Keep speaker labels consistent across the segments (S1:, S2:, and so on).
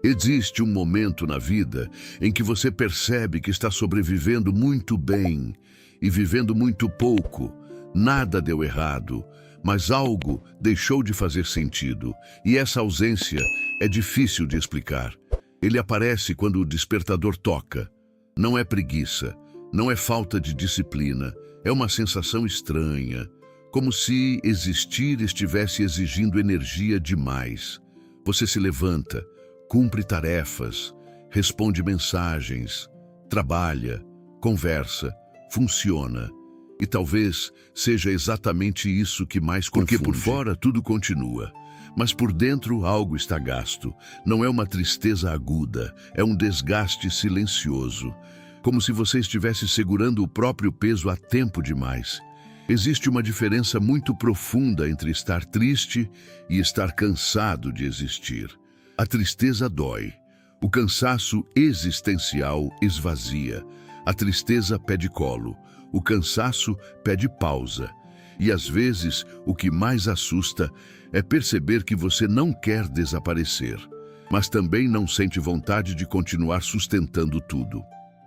S1: Existe um momento na vida em que você percebe que está sobrevivendo muito bem e vivendo muito pouco. Nada deu errado, mas algo deixou de fazer sentido. E essa ausência é difícil de explicar. Ele aparece quando o despertador toca. Não é preguiça, não é falta de disciplina, é uma sensação estranha, como se existir estivesse exigindo energia demais. Você se levanta, cumpre tarefas, responde mensagens, trabalha, conversa, funciona. E talvez seja exatamente isso que mais confunde. Porque por fora tudo continua, mas por dentro algo está gasto. Não é uma tristeza aguda, é um desgaste silencioso, como se você estivesse segurando o próprio peso há tempo demais. Existe uma diferença muito profunda entre estar triste e estar cansado de existir. A tristeza dói. O cansaço existencial esvazia. A tristeza pede colo. O cansaço pede pausa. E às vezes, o que mais assusta é perceber que você não quer desaparecer, mas também não sente vontade de continuar sustentando tudo.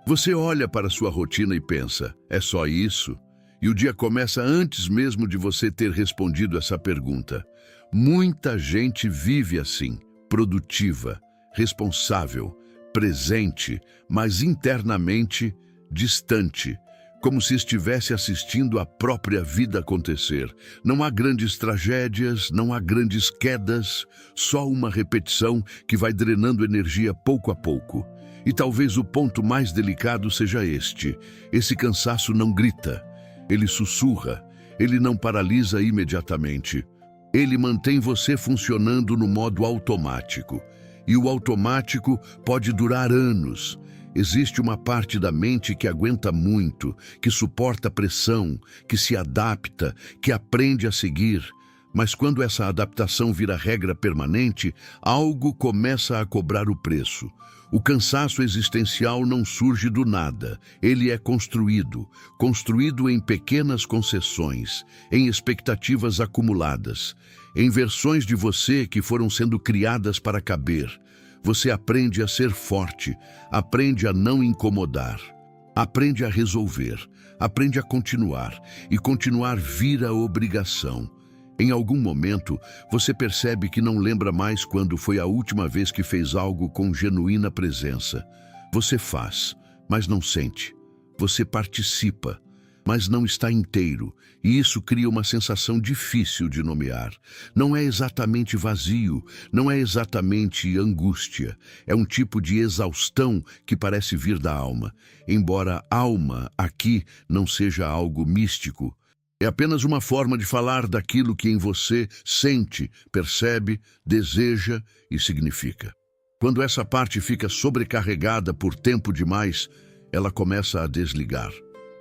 S1: Você olha para sua rotina e pensa, é só isso? E o dia começa antes mesmo de você ter respondido essa pergunta. Muita gente vive assim. Produtiva, responsável, presente, mas internamente distante, como se estivesse assistindo a própria vida acontecer. Não há grandes tragédias, não há grandes quedas, só uma repetição que vai drenando energia pouco a pouco. E talvez o ponto mais delicado seja este: esse cansaço não grita, ele sussurra, ele não paralisa imediatamente. Ele mantém você funcionando no modo automático. E o automático pode durar anos. Existe uma parte da mente que aguenta muito, que suporta pressão, que se adapta, que aprende a seguir. Mas quando essa adaptação vira regra permanente, algo começa a cobrar o preço. O cansaço existencial não surge do nada. Ele é construído em pequenas concessões, em expectativas acumuladas, em versões de você que foram sendo criadas para caber. Você aprende a ser forte, aprende a não incomodar, aprende a resolver, aprende a continuar, e continuar vira obrigação. Em algum momento, você percebe que não lembra mais quando foi a última vez que fez algo com genuína presença. Você faz, mas não sente. Você participa, mas não está inteiro, e isso cria uma sensação difícil de nomear. Não é exatamente vazio, não é exatamente angústia. É um tipo de exaustão que parece vir da alma, embora alma aqui não seja algo místico. É apenas uma forma de falar daquilo que em você sente, percebe, deseja e significa. Quando essa parte fica sobrecarregada por tempo demais, ela começa a desligar.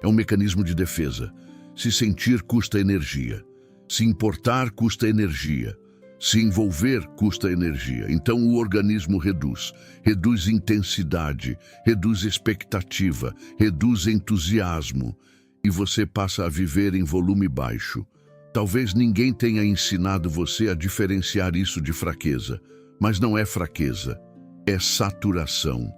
S1: É um mecanismo de defesa. Se sentir custa energia. Se importar custa energia. Se envolver custa energia. Então o organismo reduz intensidade, reduz expectativa, reduz entusiasmo. E você passa a viver em volume baixo. Talvez ninguém tenha ensinado você a diferenciar isso de fraqueza, mas não é fraqueza, é saturação.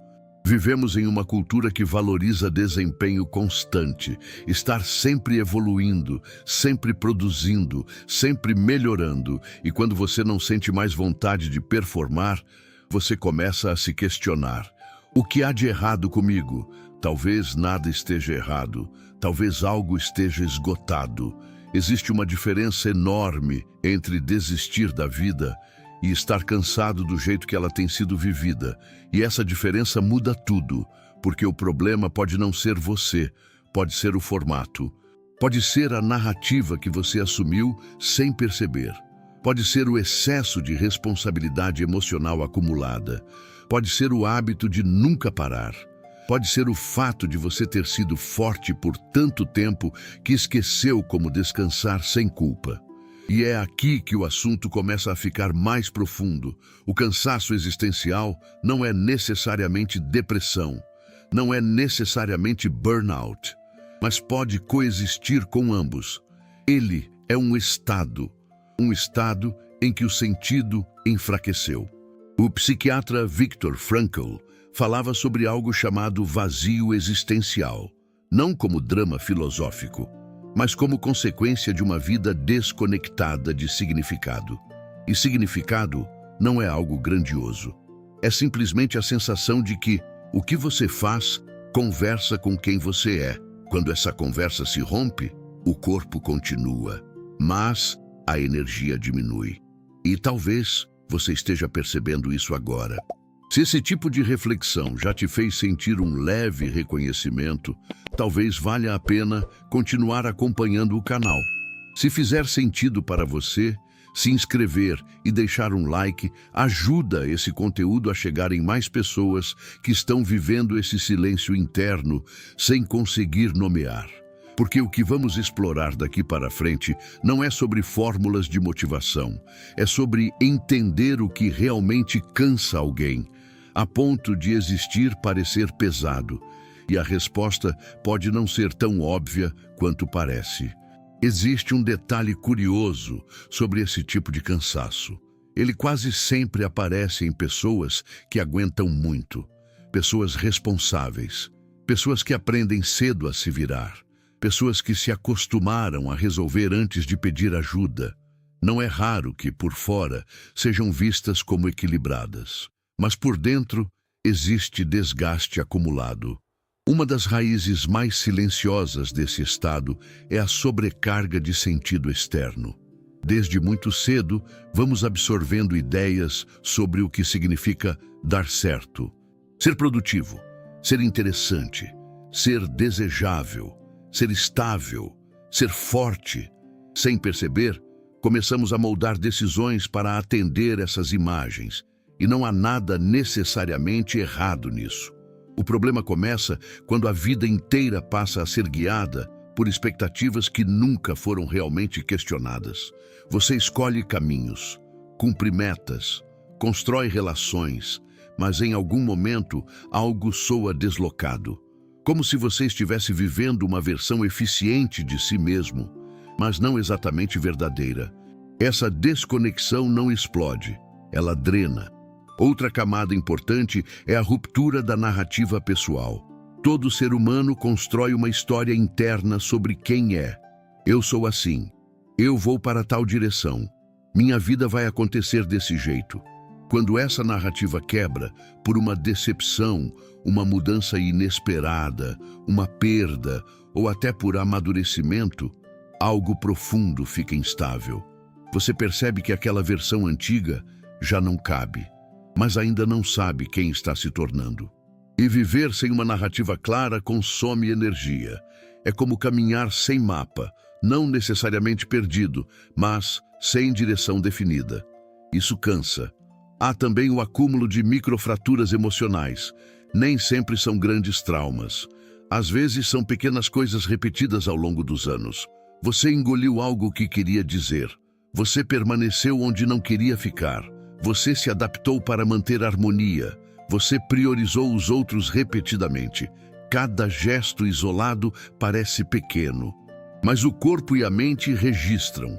S1: Vivemos em uma cultura que valoriza desempenho constante, estar sempre evoluindo, sempre produzindo, sempre melhorando, e quando você não sente mais vontade de performar, você começa a se questionar. O que há de errado comigo? Talvez nada esteja errado, talvez algo esteja esgotado. Existe uma diferença enorme entre desistir da vida e estar cansado do jeito que ela tem sido vivida. E essa diferença muda tudo, porque o problema pode não ser você, pode ser o formato. Pode ser a narrativa que você assumiu sem perceber. Pode ser o excesso de responsabilidade emocional acumulada. Pode ser o hábito de nunca parar. Pode ser o fato de você ter sido forte por tanto tempo que esqueceu como descansar sem culpa. E é aqui que o assunto começa a ficar mais profundo. O cansaço existencial não é necessariamente depressão, não é necessariamente burnout, mas pode coexistir com ambos. Ele é um estado, um estado em que o sentido enfraqueceu. O psiquiatra Viktor Frankl falava sobre algo chamado vazio existencial, não como drama filosófico, mas como consequência de uma vida desconectada de significado. E significado não é algo grandioso. É simplesmente a sensação de que o que você faz conversa com quem você é. Quando essa conversa se rompe, o corpo continua, mas a energia diminui. E talvez você esteja percebendo isso agora. Se esse tipo de reflexão já te fez sentir um leve reconhecimento, talvez valha a pena continuar acompanhando o canal. Se fizer sentido para você, se inscrever e deixar um like ajuda esse conteúdo a chegar em mais pessoas que estão vivendo esse silêncio interno sem conseguir nomear. Porque o que vamos explorar daqui para frente não é sobre fórmulas de motivação, é sobre entender o que realmente cansa alguém, a ponto de existir parecer pesado. E a resposta pode não ser tão óbvia quanto parece. Existe um detalhe curioso sobre esse tipo de cansaço. Ele quase sempre aparece em pessoas que aguentam muito, pessoas responsáveis, pessoas que aprendem cedo a se virar, pessoas que se acostumaram a resolver antes de pedir ajuda. Não é raro que, por fora, sejam vistas como equilibradas, mas por dentro existe desgaste acumulado. Uma das raízes mais silenciosas desse estado é a sobrecarga de sentido externo. Desde muito cedo, vamos absorvendo ideias sobre o que significa dar certo, ser produtivo, ser interessante, ser desejável, ser estável, ser forte. Sem perceber, começamos a moldar decisões para atender essas imagens, e não há nada necessariamente errado nisso. O problema começa quando a vida inteira passa a ser guiada por expectativas que nunca foram realmente questionadas. Você escolhe caminhos, cumpre metas, constrói relações, mas em algum momento algo soa deslocado. Como se você estivesse vivendo uma versão eficiente de si mesmo, mas não exatamente verdadeira. Essa desconexão não explode, ela drena. Outra camada importante é a ruptura da narrativa pessoal. Todo ser humano constrói uma história interna sobre quem é. Eu sou assim. Eu vou para tal direção. Minha vida vai acontecer desse jeito. Quando essa narrativa quebra por uma decepção, uma mudança inesperada, uma perda ou até por amadurecimento, algo profundo fica instável. Você percebe que aquela versão antiga já não cabe, mas ainda não sabe quem está se tornando. E viver sem uma narrativa clara consome energia. É como caminhar sem mapa, não necessariamente perdido, mas sem direção definida. Isso cansa. Há também o acúmulo de microfraturas emocionais. Nem sempre são grandes traumas. Às vezes são pequenas coisas repetidas ao longo dos anos. Você engoliu algo que queria dizer. Você permaneceu onde não queria ficar. Você se adaptou para manter harmonia. Você priorizou os outros repetidamente. Cada gesto isolado parece pequeno, mas o corpo e a mente registram.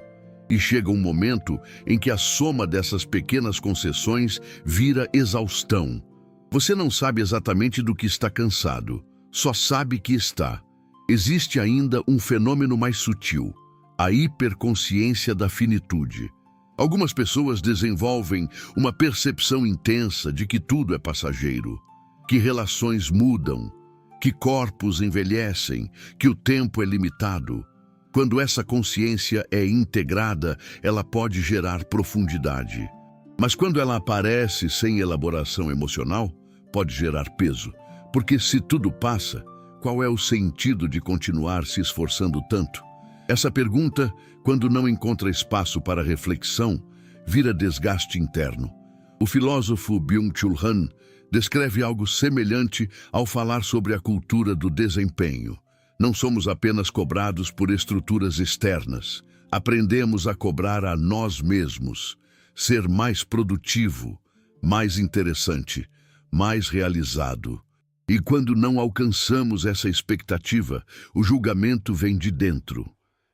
S1: E chega um momento em que a soma dessas pequenas concessões vira exaustão. Você não sabe exatamente do que está cansado, só sabe que está. Existe ainda um fenômeno mais sutil, a hiperconsciência da finitude. Algumas pessoas desenvolvem uma percepção intensa de que tudo é passageiro, que relações mudam, que corpos envelhecem, que o tempo é limitado. Quando essa consciência é integrada, ela pode gerar profundidade. Mas quando ela aparece sem elaboração emocional, pode gerar peso. Porque se tudo passa, qual é o sentido de continuar se esforçando tanto? Essa pergunta, quando não encontra espaço para reflexão, vira desgaste interno. O filósofo Byung-Chul Han descreve algo semelhante ao falar sobre a cultura do desempenho. Não somos apenas cobrados por estruturas externas. Aprendemos a cobrar a nós mesmos, ser mais produtivo, mais interessante, mais realizado. E quando não alcançamos essa expectativa, o julgamento vem de dentro.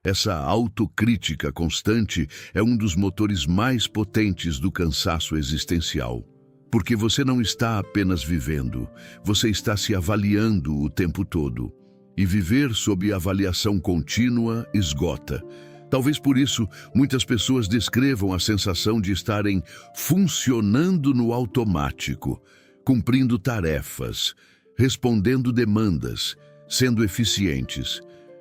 S1: Essa autocrítica constante é um dos motores mais potentes do cansaço existencial. Porque você não está apenas vivendo, você está se avaliando o tempo todo. E viver sob avaliação contínua esgota. Talvez por isso, muitas pessoas descrevam a sensação de estarem funcionando no automático, cumprindo tarefas, respondendo demandas, sendo eficientes,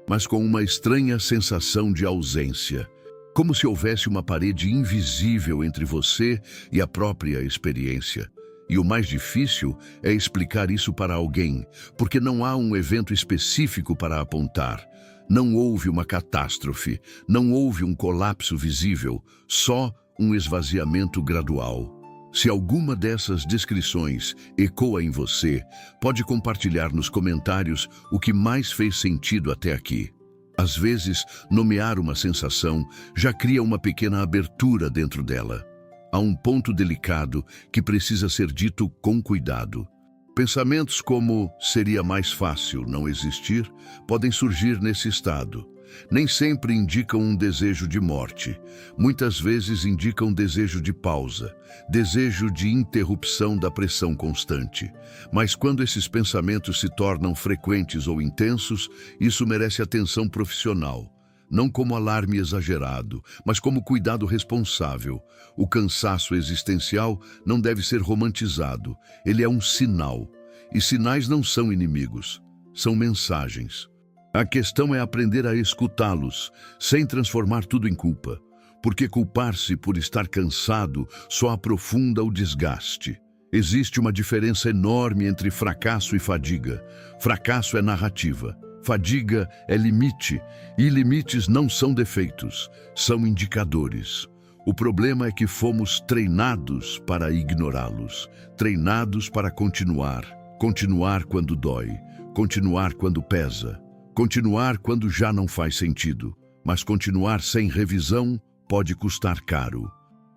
S1: mas com uma estranha sensação de ausência, como se houvesse uma parede invisível entre você e a própria experiência. E o mais difícil é explicar isso para alguém, porque não há um evento específico para apontar. Não houve uma catástrofe, não houve um colapso visível, só um esvaziamento gradual. Se alguma dessas descrições ecoa em você, pode compartilhar nos comentários o que mais fez sentido até aqui. Às vezes, nomear uma sensação já cria uma pequena abertura dentro dela. Há um ponto delicado que precisa ser dito com cuidado. Pensamentos como seria mais fácil não existir podem surgir nesse estado. Nem sempre indicam um desejo de morte. Muitas vezes indicam desejo de pausa, desejo de interrupção da pressão constante. Mas quando esses pensamentos se tornam frequentes ou intensos, isso merece atenção profissional. Não como alarme exagerado, mas como cuidado responsável. O cansaço existencial não deve ser romantizado. Ele é um sinal. E sinais não são inimigos, são mensagens. A questão é aprender a escutá-los, sem transformar tudo em culpa. Porque culpar-se por estar cansado só aprofunda o desgaste. Existe uma diferença enorme entre fracasso e fadiga. Fracasso é narrativa. Fadiga é limite, e limites não são defeitos, são indicadores. O problema é que fomos treinados para ignorá-los, treinados para continuar quando dói, continuar quando pesa, continuar quando já não faz sentido, mas continuar sem revisão pode custar caro.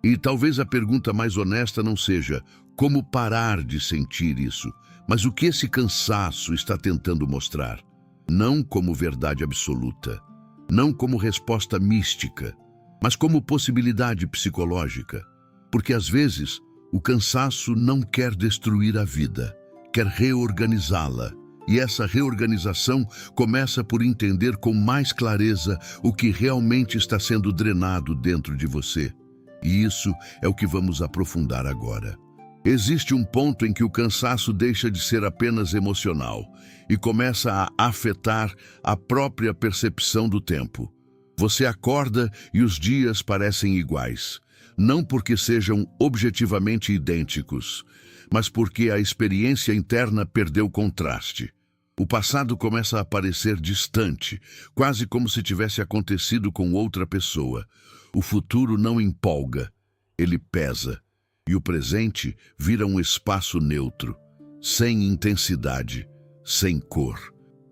S1: E talvez a pergunta mais honesta não seja como parar de sentir isso, mas o que esse cansaço está tentando mostrar. Não como verdade absoluta, não como resposta mística, mas como possibilidade psicológica. Porque às vezes o cansaço não quer destruir a vida, quer reorganizá-la. E essa reorganização começa por entender com mais clareza o que realmente está sendo drenado dentro de você. E isso é o que vamos aprofundar agora. Existe um ponto em que o cansaço deixa de ser apenas emocional e começa a afetar a própria percepção do tempo. Você acorda e os dias parecem iguais, não porque sejam objetivamente idênticos, mas porque a experiência interna perdeu contraste. O passado começa a parecer distante, quase como se tivesse acontecido com outra pessoa. O futuro não empolga, ele pesa. E o presente vira um espaço neutro, sem intensidade, sem cor.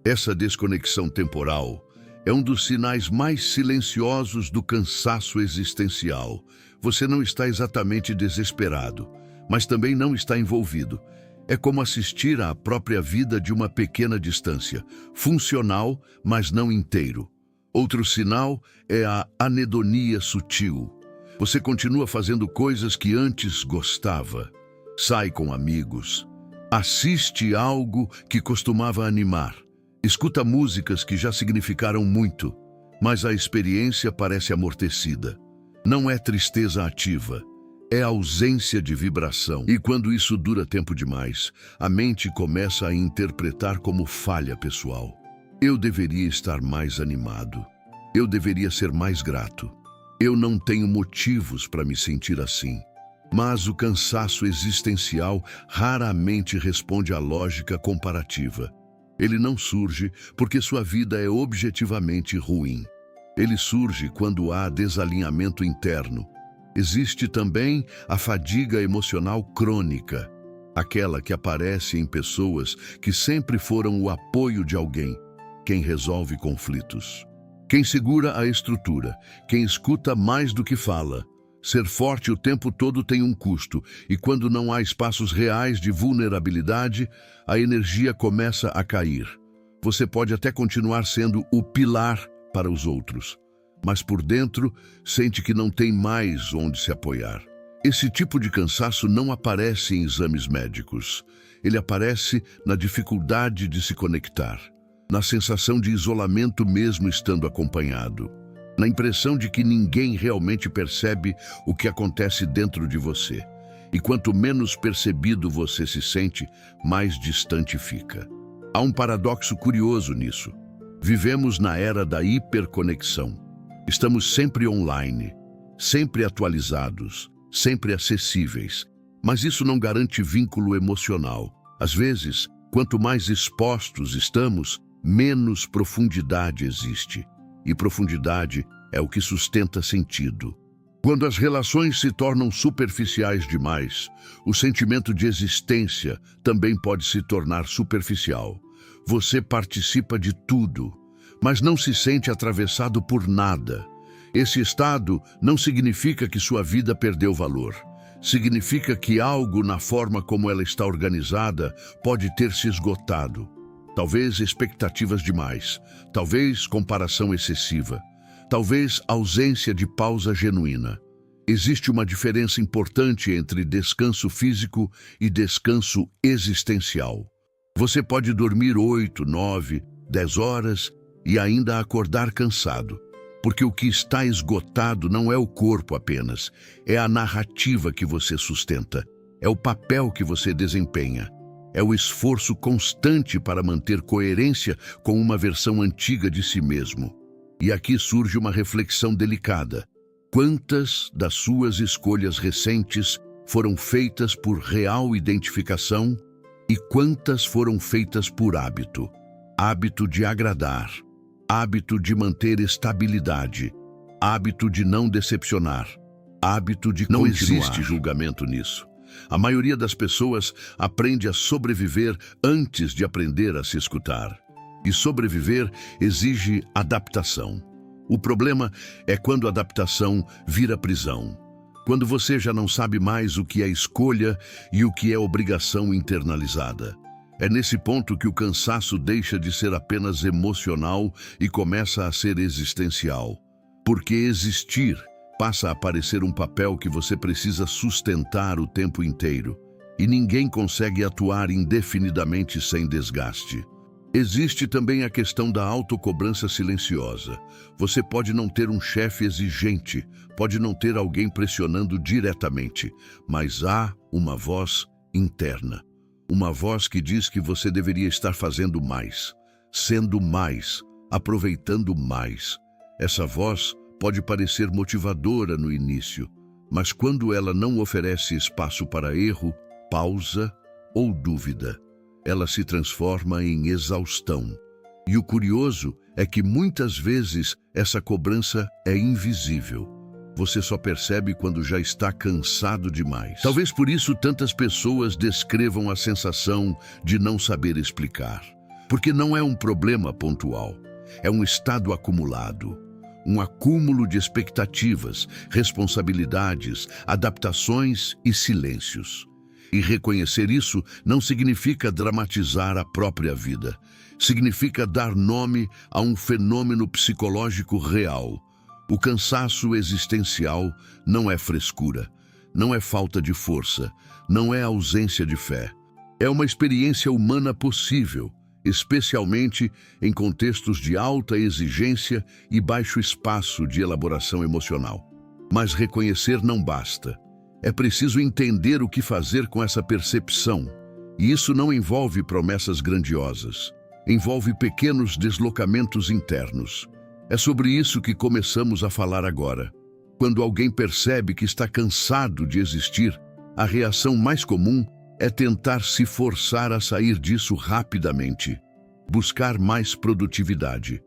S1: Essa desconexão temporal é um dos sinais mais silenciosos do cansaço existencial. Você não está exatamente desesperado, mas também não está envolvido. É como assistir à própria vida de uma pequena distância, funcional, mas não inteiro. Outro sinal é a anedonia sutil. Você continua fazendo coisas que antes gostava. Sai com amigos. Assiste algo que costumava animar. Escuta músicas que já significaram muito, mas a experiência parece amortecida. Não é tristeza ativa, é ausência de vibração. E quando isso dura tempo demais, a mente começa a interpretar como falha pessoal. Eu deveria estar mais animado. Eu deveria ser mais grato. Eu não tenho motivos para me sentir assim. Mas o cansaço existencial raramente responde à lógica comparativa. Ele não surge porque sua vida é objetivamente ruim. Ele surge quando há desalinhamento interno. Existe também a fadiga emocional crônica, aquela que aparece em pessoas que sempre foram o apoio de alguém, quem resolve conflitos. Quem segura a estrutura, quem escuta mais do que fala. Ser forte o tempo todo tem um custo, e quando não há espaços reais de vulnerabilidade, a energia começa a cair. Você pode até continuar sendo o pilar para os outros, mas por dentro sente que não tem mais onde se apoiar. Esse tipo de cansaço não aparece em exames médicos. Ele aparece na dificuldade de se conectar, na sensação de isolamento mesmo estando acompanhado, na impressão de que ninguém realmente percebe o que acontece dentro de você. E quanto menos percebido você se sente, mais distante fica. Há um paradoxo curioso nisso. Vivemos na era da hiperconexão. Estamos sempre online, sempre atualizados, sempre acessíveis. Mas isso não garante vínculo emocional. Às vezes, quanto mais expostos estamos, menos profundidade existe. E profundidade é o que sustenta sentido. Quando as relações se tornam superficiais demais, o sentimento de existência também pode se tornar superficial. Você participa de tudo, mas não se sente atravessado por nada. Esse estado não significa que sua vida perdeu valor. Significa que algo na forma como ela está organizada pode ter se esgotado. Talvez expectativas demais, talvez comparação excessiva, talvez ausência de pausa genuína. Existe uma diferença importante entre descanso físico e descanso existencial. Você pode dormir 8, 9, 10 horas e ainda acordar cansado, porque o que está esgotado não é o corpo apenas, é a narrativa que você sustenta, é o papel que você desempenha, é o esforço constante para manter coerência com uma versão antiga de si mesmo. E aqui surge uma reflexão delicada. Quantas das suas escolhas recentes foram feitas por real identificação e quantas foram feitas por hábito? Hábito de agradar, hábito de manter estabilidade, hábito de não decepcionar, hábito de continuar. Não existe julgamento nisso. A maioria das pessoas aprende a sobreviver antes de aprender a se escutar. E sobreviver exige adaptação. O problema é quando a adaptação vira prisão. Quando você já não sabe mais o que é escolha e o que é obrigação internalizada. É nesse ponto que o cansaço deixa de ser apenas emocional e começa a ser existencial. Porque existir passa a parecer um papel que você precisa sustentar o tempo inteiro. E ninguém consegue atuar indefinidamente sem desgaste. Existe também a questão da autocobrança silenciosa. Você pode não ter um chefe exigente, pode não ter alguém pressionando diretamente, mas há uma voz interna. Uma voz que diz que você deveria estar fazendo mais, sendo mais, aproveitando mais. Essa voz pode parecer motivadora no início, mas quando ela não oferece espaço para erro, pausa ou dúvida, ela se transforma em exaustão. E o curioso é que muitas vezes essa cobrança é invisível. Você só percebe quando já está cansado demais. Talvez por isso tantas pessoas descrevam a sensação de não saber explicar. Porque não é um problema pontual, é um estado acumulado. Um acúmulo de expectativas, responsabilidades, adaptações e silêncios. E reconhecer isso não significa dramatizar a própria vida. Significa dar nome a um fenômeno psicológico real. O cansaço existencial não é frescura, não é falta de força, não é ausência de fé. É uma experiência humana possível, especialmente em contextos de alta exigência e baixo espaço de elaboração emocional. Mas reconhecer não basta. É preciso entender o que fazer com essa percepção. E isso não envolve promessas grandiosas. Envolve pequenos deslocamentos internos. É sobre isso que começamos a falar agora. Quando alguém percebe que está cansado de existir, a reação mais comum é tentar se forçar a sair disso rapidamente. Buscar mais produtividade.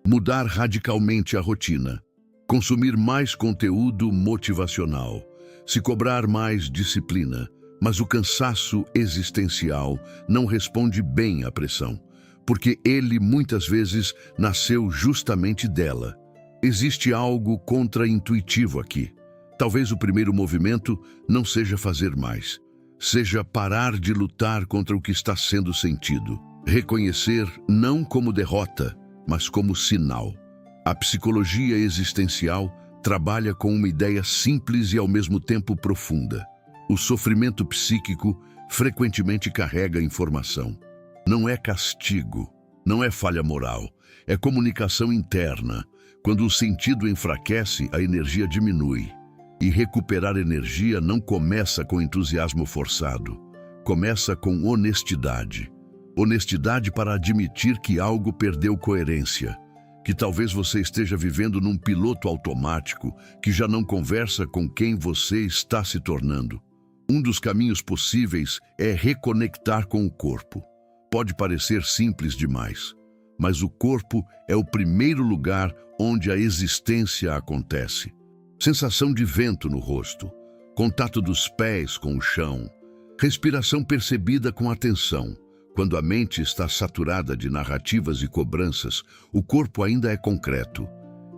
S1: Mudar radicalmente a rotina. Consumir mais conteúdo motivacional. Se cobrar mais disciplina, mas o cansaço existencial não responde bem à pressão, porque ele muitas vezes nasceu justamente dela. Existe algo contraintuitivo aqui. Talvez o primeiro movimento não seja fazer mais, seja parar de lutar contra o que está sendo sentido. Reconhecer não como derrota, mas como sinal. A psicologia existencial trabalha com uma ideia simples e ao mesmo tempo profunda. O sofrimento psíquico frequentemente carrega informação. Não é castigo, não é falha moral, é comunicação interna. Quando o sentido enfraquece, a energia diminui. E recuperar energia não começa com entusiasmo forçado. Começa com honestidade. Honestidade para admitir que algo perdeu coerência, que talvez você esteja vivendo num piloto automático que já não conversa com quem você está se tornando. Um dos caminhos possíveis é reconectar com o corpo. Pode parecer simples demais, mas o corpo é o primeiro lugar onde a existência acontece. Sensação de vento no rosto, contato dos pés com o chão, respiração percebida com atenção. Quando a mente está saturada de narrativas e cobranças, o corpo ainda é concreto.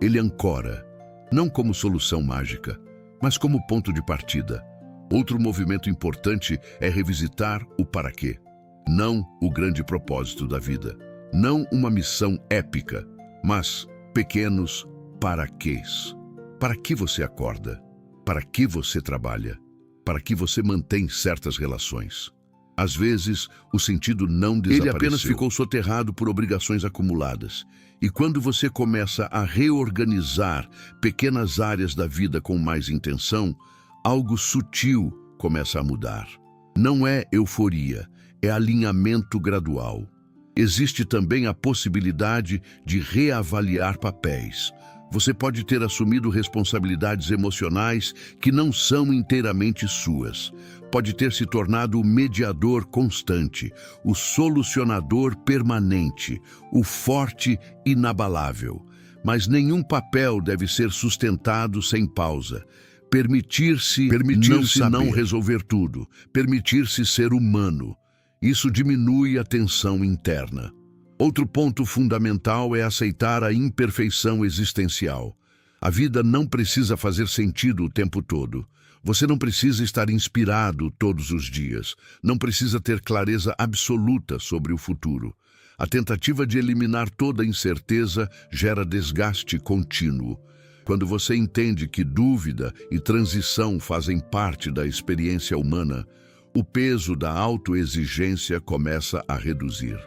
S1: Ele ancora, não como solução mágica, mas como ponto de partida. Outro movimento importante é revisitar o para quê. Não o grande propósito da vida. Não uma missão épica, mas pequenos para quês. Para que você acorda? Para que você trabalha? Para que você mantém certas relações? Às vezes, o sentido não desapareceu. Ele apenas ficou soterrado por obrigações acumuladas. E quando você começa a reorganizar pequenas áreas da vida com mais intenção, algo sutil começa a mudar. Não é euforia, é alinhamento gradual. Existe também a possibilidade de reavaliar papéis. Você pode ter assumido responsabilidades emocionais que não são inteiramente suas. Pode ter se tornado o mediador constante, o solucionador permanente, o forte inabalável. Mas nenhum papel deve ser sustentado sem pausa. Permitir-se não resolver tudo, permitir-se ser humano. Isso diminui a tensão interna. Outro ponto fundamental é aceitar a imperfeição existencial. A vida não precisa fazer sentido o tempo todo. Você não precisa estar inspirado todos os dias. Não precisa ter clareza absoluta sobre o futuro. A tentativa de eliminar toda incerteza gera desgaste contínuo. Quando você entende que dúvida e transição fazem parte da experiência humana, o peso da autoexigência começa a reduzir.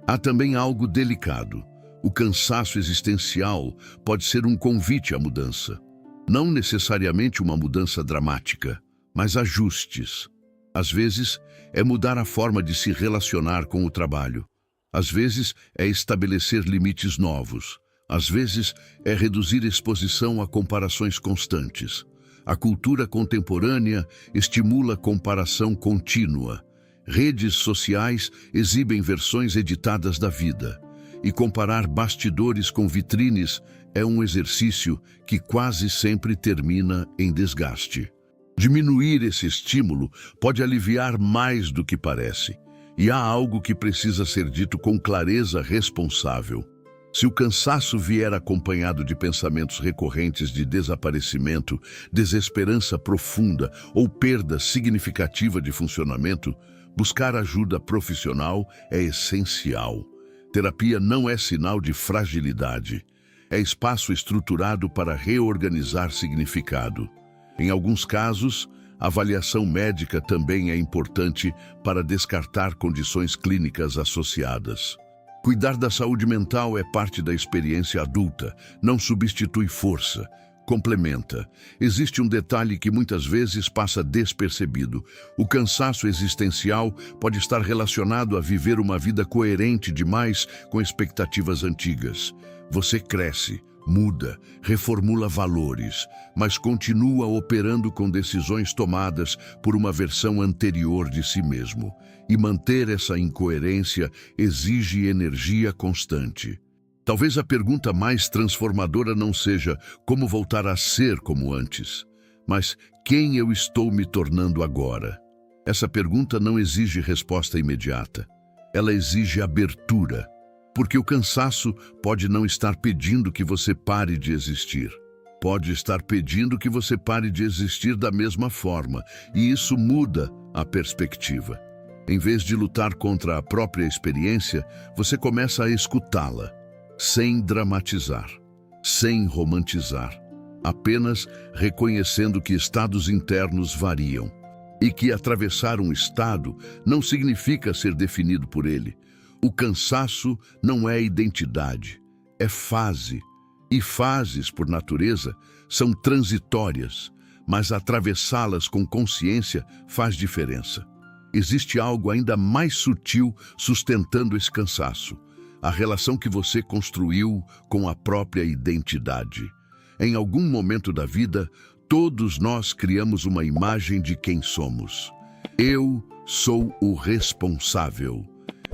S1: Há também algo delicado. O cansaço existencial pode ser um convite à mudança. Não necessariamente uma mudança dramática, mas ajustes. Às vezes, é mudar a forma de se relacionar com o trabalho. Às vezes, é estabelecer limites novos. Às vezes, é reduzir exposição a comparações constantes. A cultura contemporânea estimula comparação contínua. Redes sociais exibem versões editadas da vida. E comparar bastidores com vitrines é um exercício que quase sempre termina em desgaste. Diminuir esse estímulo pode aliviar mais do que parece. E há algo que precisa ser dito com clareza responsável. Se o cansaço vier acompanhado de pensamentos recorrentes de desaparecimento, desesperança profunda ou perda significativa de funcionamento, buscar ajuda profissional é essencial. Terapia não é sinal de fragilidade. É espaço estruturado para reorganizar significado. Em alguns casos, a avaliação médica também é importante para descartar condições clínicas associadas. Cuidar da saúde mental é parte da experiência adulta, não substitui força, complementa. Existe um detalhe que muitas vezes passa despercebido. O cansaço existencial pode estar relacionado a viver uma vida coerente demais com expectativas antigas. Você cresce, muda, reformula valores, mas continua operando com decisões tomadas por uma versão anterior de si mesmo. E manter essa incoerência exige energia constante. Talvez a pergunta mais transformadora não seja como voltar a ser como antes, mas quem eu estou me tornando agora? Essa pergunta não exige resposta imediata. Ela exige abertura, porque o cansaço pode não estar pedindo que você pare de existir. Pode estar pedindo que você pare de existir da mesma forma, e isso muda a perspectiva. Em vez de lutar contra a própria experiência, você começa a escutá-la, sem dramatizar. sem romantizar, apenas reconhecendo que estados internos variam e que atravessar um estado não significa ser definido por ele. O cansaço não é identidade, é fase. E fases, por natureza, são transitórias, mas atravessá-las com consciência faz diferença. Existe algo ainda mais sutil sustentando esse cansaço: a relação que você construiu com a própria identidade. Em algum momento da vida, todos nós criamos uma imagem de quem somos. Eu sou o responsável.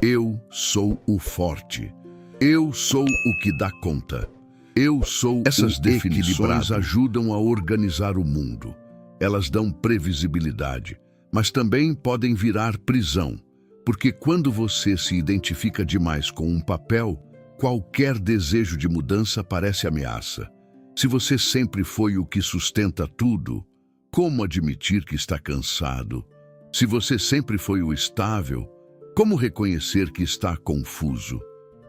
S1: Eu sou o forte. Eu sou o que dá conta. Eu sou. Essas definições ajudam a organizar o mundo. Elas dão previsibilidade, mas também podem virar prisão, porque quando você se identifica demais com um papel, qualquer desejo de mudança parece ameaça. Se você sempre foi o que sustenta tudo, como admitir que está cansado? Se você sempre foi o estável, como reconhecer que está confuso?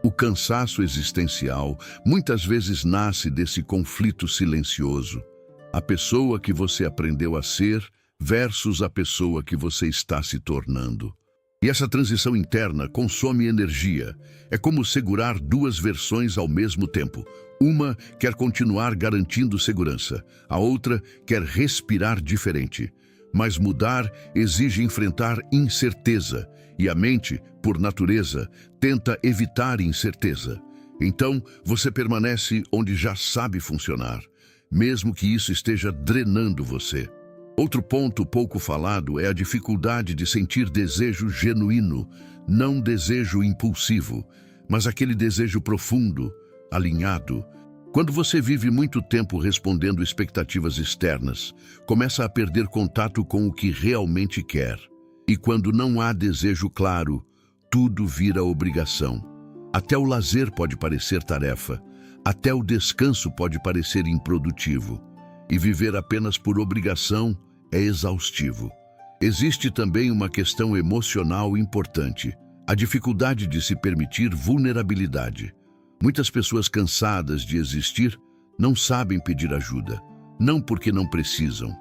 S1: O cansaço existencial muitas vezes nasce desse conflito silencioso. A pessoa que você aprendeu a ser versus a pessoa que você está se tornando. E essa transição interna consome energia. É como segurar duas versões ao mesmo tempo. Uma quer continuar garantindo segurança, a outra quer respirar diferente. Mas mudar exige enfrentar incerteza, e a mente, por natureza, tenta evitar incerteza. Então, você permanece onde já sabe funcionar, mesmo que isso esteja drenando você. Outro ponto pouco falado é a dificuldade de sentir desejo genuíno, não desejo impulsivo, mas aquele desejo profundo, alinhado. Quando você vive muito tempo respondendo expectativas externas, começa a perder contato com o que realmente quer. E quando não há desejo claro, tudo vira obrigação. Até o lazer pode parecer tarefa, até o descanso pode parecer improdutivo. E viver apenas por obrigação é exaustivo. Existe também uma questão emocional importante: a dificuldade de se permitir vulnerabilidade. Muitas pessoas cansadas de existir não sabem pedir ajuda, não porque não precisam,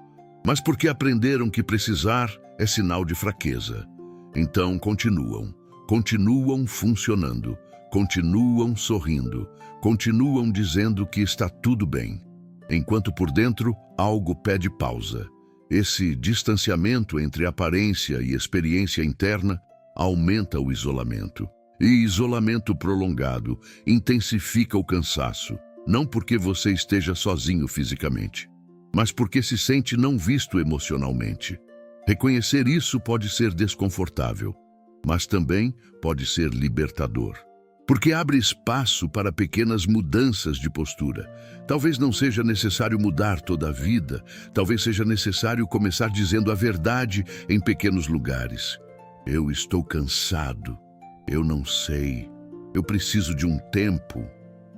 S1: mas porque aprenderam que precisar é sinal de fraqueza. Então continuam funcionando, continuam sorrindo, continuam dizendo que está tudo bem, enquanto por dentro algo pede pausa. Esse distanciamento entre aparência e experiência interna aumenta o isolamento. E isolamento prolongado intensifica o cansaço, não porque você esteja sozinho fisicamente, mas porque se sente não visto emocionalmente. Reconhecer isso pode ser desconfortável, mas também pode ser libertador, porque abre espaço para pequenas mudanças de postura. Talvez não seja necessário mudar toda a vida, talvez seja necessário começar dizendo a verdade em pequenos lugares. Eu estou cansado. Eu não sei. Eu preciso de um tempo.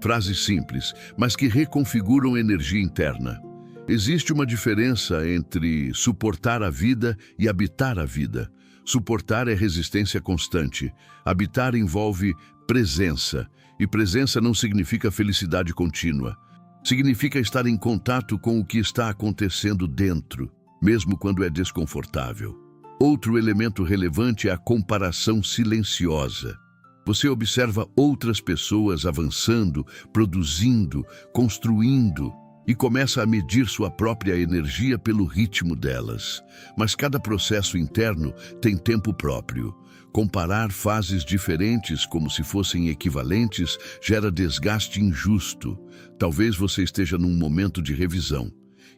S1: Frases simples, mas que reconfiguram energia interna. Existe uma diferença entre suportar a vida e habitar a vida. Suportar é resistência constante. Habitar envolve presença. E presença não significa felicidade contínua. Significa estar em contato com o que está acontecendo dentro, mesmo quando é desconfortável. Outro elemento relevante é a comparação silenciosa. Você observa outras pessoas avançando, produzindo, construindo e começa a medir sua própria energia pelo ritmo delas. Mas cada processo interno tem tempo próprio. Comparar fases diferentes como se fossem equivalentes gera desgaste injusto. Talvez você esteja num momento de revisão,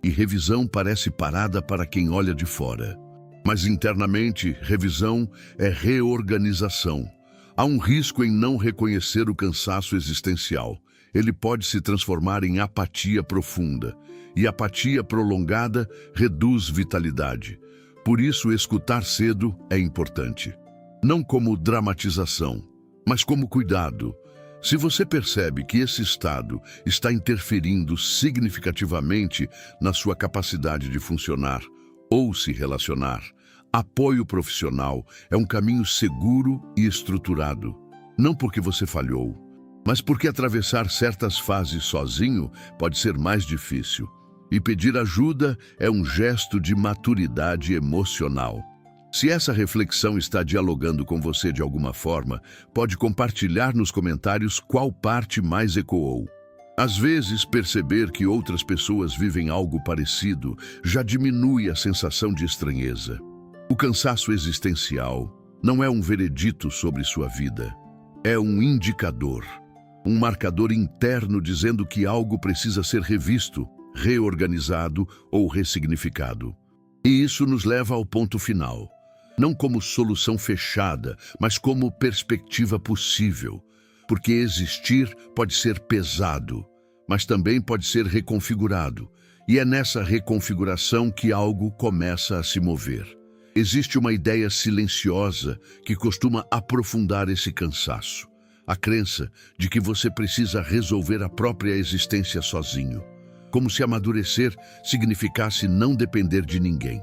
S1: e revisão parece parada para quem olha de fora. Mas internamente, revisão é reorganização. Há um risco em não reconhecer o cansaço existencial. Ele pode se transformar em apatia profunda, e apatia prolongada reduz vitalidade. Por isso, escutar cedo é importante. Não como dramatização, mas como cuidado. Se você percebe que esse estado está interferindo significativamente na sua capacidade de funcionar ou se relacionar, apoio profissional é um caminho seguro e estruturado. Não porque você falhou, Mas porque atravessar certas fases sozinho pode ser mais difícil. E pedir ajuda é um gesto de maturidade emocional. Se essa reflexão está dialogando com você de alguma forma, pode compartilhar nos comentários qual parte mais ecoou. Às vezes, perceber que outras pessoas vivem algo parecido já diminui a sensação de estranheza. O cansaço existencial não é um veredito sobre sua vida. É um indicador, um marcador interno dizendo que algo precisa ser revisto, reorganizado ou ressignificado. E isso nos leva ao ponto final. Não como solução fechada, mas como perspectiva possível. Porque existir pode ser pesado, mas também pode ser reconfigurado. E é nessa reconfiguração que algo começa a se mover. Existe uma ideia silenciosa que costuma aprofundar esse cansaço. A crença de que você precisa resolver a própria existência sozinho. Como se amadurecer significasse não depender de ninguém.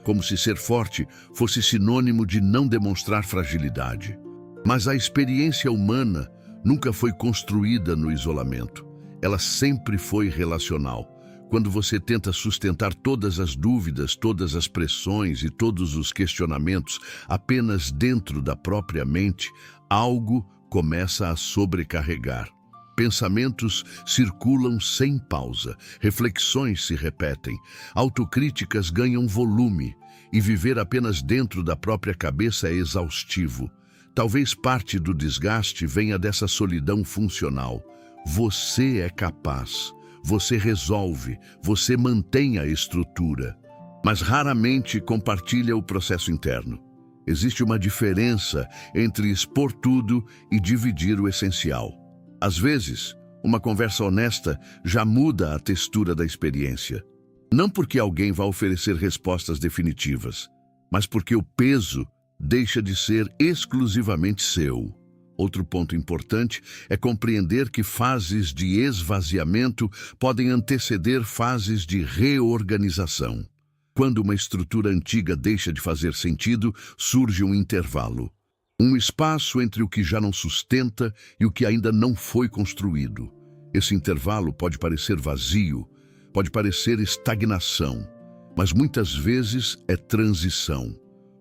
S1: Como se ser forte fosse sinônimo de não demonstrar fragilidade. Mas a experiência humana nunca foi construída no isolamento. Ela sempre foi relacional. Quando você tenta sustentar todas as dúvidas, todas as pressões e todos os questionamentos apenas dentro da própria mente, algo começa a sobrecarregar. Pensamentos circulam sem pausa, reflexões se repetem, autocríticas ganham volume e viver apenas dentro da própria cabeça é exaustivo. Talvez parte do desgaste venha dessa solidão funcional. Você é capaz, você resolve, você mantém a estrutura, mas raramente compartilha o processo interno. Existe uma diferença entre expor tudo e dividir o essencial. Às vezes, uma conversa honesta já muda a textura da experiência. Não porque alguém vá oferecer respostas definitivas, mas porque o peso deixa de ser exclusivamente seu. Outro ponto importante é compreender que fases de esvaziamento podem anteceder fases de reorganização. Quando uma estrutura antiga deixa de fazer sentido, surge um intervalo. Um espaço entre o que já não sustenta e o que ainda não foi construído. Esse intervalo pode parecer vazio, pode parecer estagnação, mas muitas vezes é transição.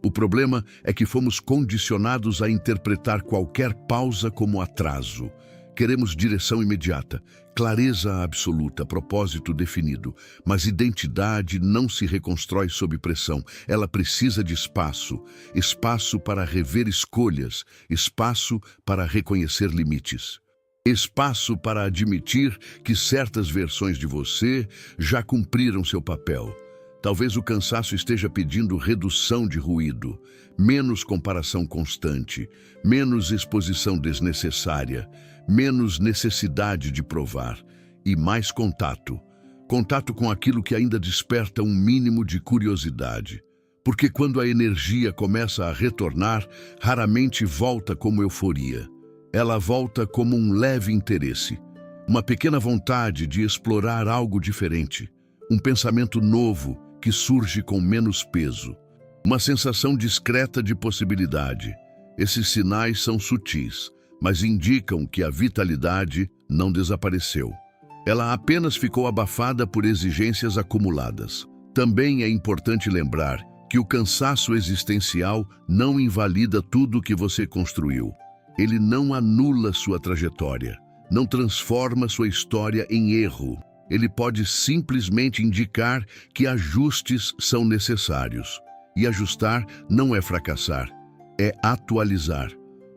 S1: O problema é que fomos condicionados a interpretar qualquer pausa como atraso. Queremos direção imediata, clareza absoluta, propósito definido, mas identidade não se reconstrói sob pressão. Ela precisa de espaço, espaço para rever escolhas, espaço para reconhecer limites. Espaço para admitir que certas versões de você já cumpriram seu papel. Talvez o cansaço esteja pedindo redução de ruído, menos comparação constante, menos exposição desnecessária, menos necessidade de provar e mais contato. Contato com aquilo que ainda desperta um mínimo de curiosidade. Porque quando a energia começa a retornar, raramente volta como euforia. Ela volta como um leve interesse, uma pequena vontade de explorar algo diferente, um pensamento novo que surge com menos peso, uma sensação discreta de possibilidade. Esses sinais são sutis, mas indicam que a vitalidade não desapareceu. Ela apenas ficou abafada por exigências acumuladas. Também é importante lembrar que o cansaço existencial não invalida tudo que você construiu. Ele não anula sua trajetória, não transforma sua história em erro. Ele pode simplesmente indicar que ajustes são necessários. E ajustar não é fracassar, é atualizar.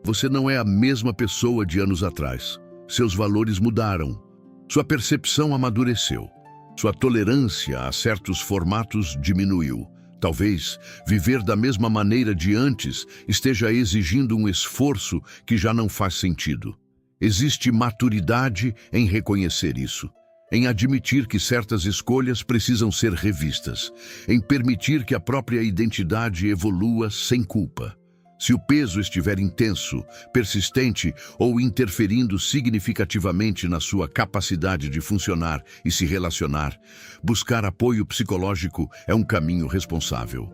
S1: Você não é a mesma pessoa de anos atrás. Seus valores mudaram. Sua percepção amadureceu. Sua tolerância a certos formatos diminuiu. Talvez viver da mesma maneira de antes esteja exigindo um esforço que já não faz sentido. Existe maturidade em reconhecer isso, em admitir que certas escolhas precisam ser revistas, em permitir que a própria identidade evolua sem culpa. Se o peso estiver intenso, persistente ou interferindo significativamente na sua capacidade de funcionar e se relacionar, buscar apoio psicológico é um caminho responsável.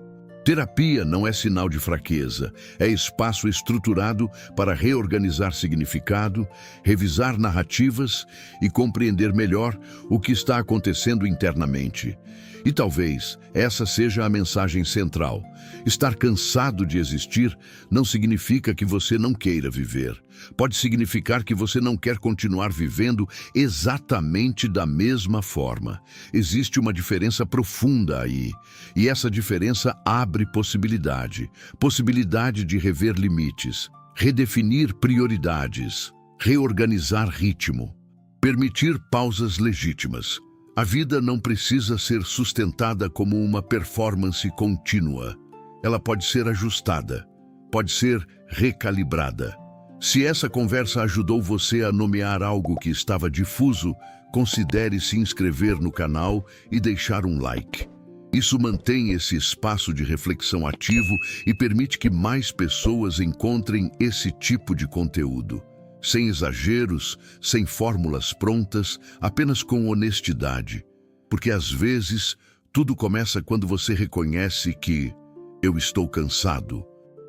S1: Terapia não é sinal de fraqueza, é espaço estruturado para reorganizar significado, revisar narrativas e compreender melhor o que está acontecendo internamente. E talvez essa seja a mensagem central. Estar cansado de existir não significa que você não queira viver. Pode significar que você não quer continuar vivendo exatamente da mesma forma. Existe uma diferença profunda aí. E essa diferença abre possibilidade. Possibilidade de rever limites, redefinir prioridades, reorganizar ritmo, permitir pausas legítimas. A vida não precisa ser sustentada como uma performance contínua. Ela pode ser ajustada, pode ser recalibrada. Se essa conversa ajudou você a nomear algo que estava difuso, considere se inscrever no canal e deixar um like. Isso mantém esse espaço de reflexão ativo e permite que mais pessoas encontrem esse tipo de conteúdo. Sem exageros, sem fórmulas prontas, apenas com honestidade. Porque às vezes, tudo começa quando você reconhece que eu estou cansado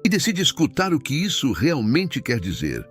S1: e decide escutar o que isso realmente quer dizer.